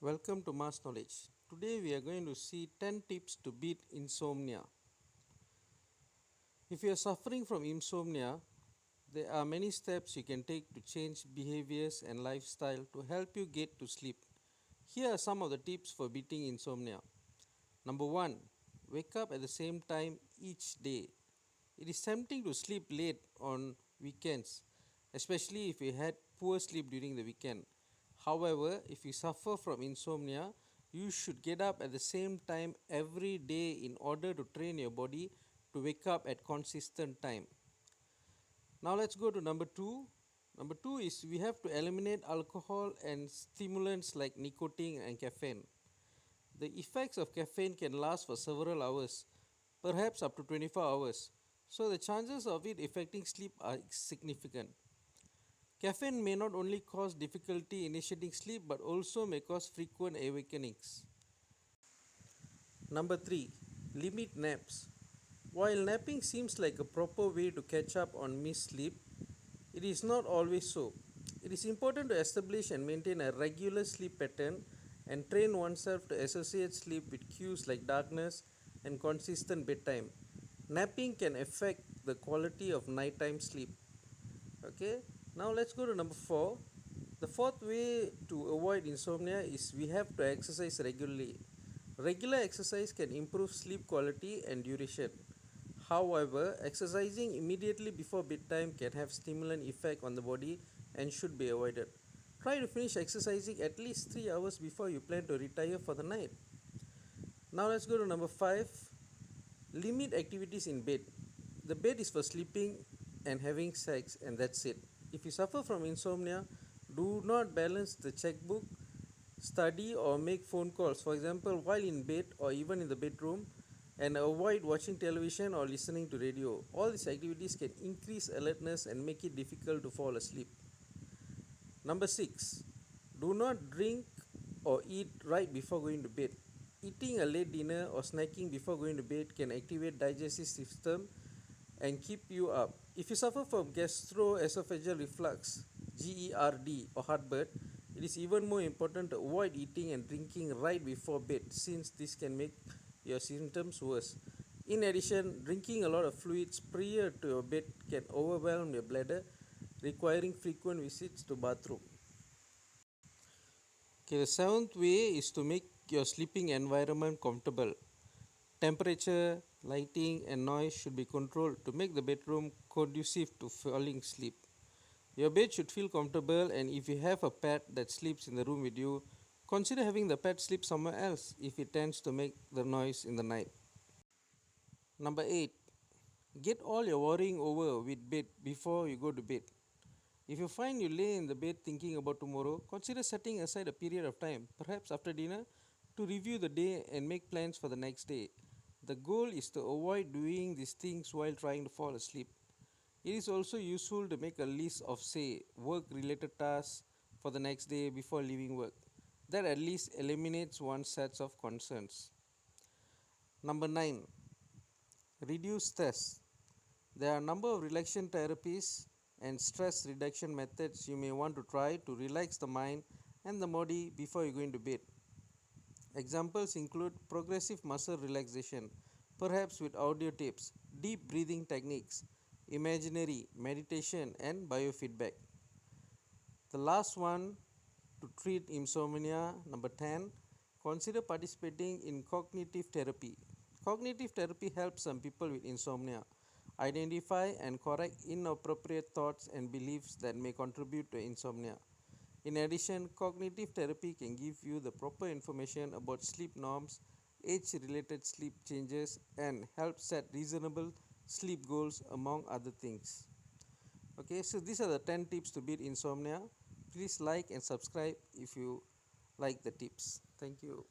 Welcome to Mass Knowledge. Today we are going to see 10 tips to beat insomnia. If you are suffering from insomnia, there are many steps you can take to change behaviors and lifestyle to help you get to sleep. Here are some of the tips for beating insomnia. Number 1. Wake up at the same time each day. It is tempting to sleep late on weekends, especially if you had poor sleep during the weekend. However, if you suffer from insomnia, you should get up at the same time every day in order to train your body to wake up at consistent time. Now let's go to number 2. Number 2 is we have to eliminate alcohol and stimulants like nicotine and caffeine. The effects of caffeine can last for several hours, perhaps up to 24 hours, so the chances of it affecting sleep are significant. Caffeine may not only cause difficulty initiating sleep but also may cause frequent awakenings. Number 3. Limit naps. While napping seems like a proper way to catch up on missed sleep, it is not always so. It is important to establish and maintain a regular sleep pattern and train oneself to associate sleep with cues like darkness and consistent bedtime. Napping can affect the quality of nighttime sleep. Okay, now let's go to number 4. The fourth way to avoid insomnia is we have to exercise regularly. Regular exercise can improve sleep quality and duration. However, exercising immediately before bedtime can have stimulant effect on the body and should be avoided. Try to finish exercising at least 3 hours before you plan to retire for the night. Now let's go to number 5. Limit activities in bed. The bed is for sleeping and having sex, and that's it. If you suffer from insomnia, do not balance the checkbook, study, or make phone calls, for example, while in bed or even in the bedroom, and avoid watching television or listening to radio. All these activities can increase alertness and make it difficult to fall asleep. Number 6. Do not drink or eat right before going to bed. Eating a late dinner or snacking before going to bed can activate digestive system and keep you up. If you suffer from gastroesophageal reflux, GERD, or heartburn, it is even more important to avoid eating and drinking right before bed, since this can make your symptoms worse. In addition, drinking a lot of fluids prior to your bed can overwhelm your bladder, requiring frequent visits to bathroom. Okay, the seventh way is to make your sleeping environment comfortable. Temperature, lighting, and noise should be controlled to make the bedroom conducive to falling asleep. Your bed should feel comfortable, and if you have a pet that sleeps in the room with you, consider having the pet sleep somewhere else if it tends to make the noise in the night. Number 8. Get all your worrying over with bed before you go to bed. If you find you lay in the bed thinking about tomorrow, consider setting aside a period of time, perhaps after dinner, to review the day and make plans for the next day. The goal is to avoid doing these things while trying to fall asleep. It is also useful to make a list of, say, work related tasks for the next day before leaving work. That at least eliminates one set of concerns. Number 9. Reduce stress. There are a number of relaxation therapies and stress reduction methods you may want to try to relax the mind and the body before you go into bed. Examples include progressive muscle relaxation, perhaps with audio tapes, deep breathing techniques, imaginary meditation, and biofeedback. The last one to treat insomnia, number 10, consider participating in cognitive therapy. Cognitive therapy helps some people with insomnia identify and correct inappropriate thoughts and beliefs that may contribute to insomnia. In addition, cognitive therapy can give you the proper information about sleep norms, age related sleep changes, and help set reasonable sleep goals, among other things. Okay, so these are the 10 tips to beat insomnia. Please like and subscribe if you like the tips. Thank you.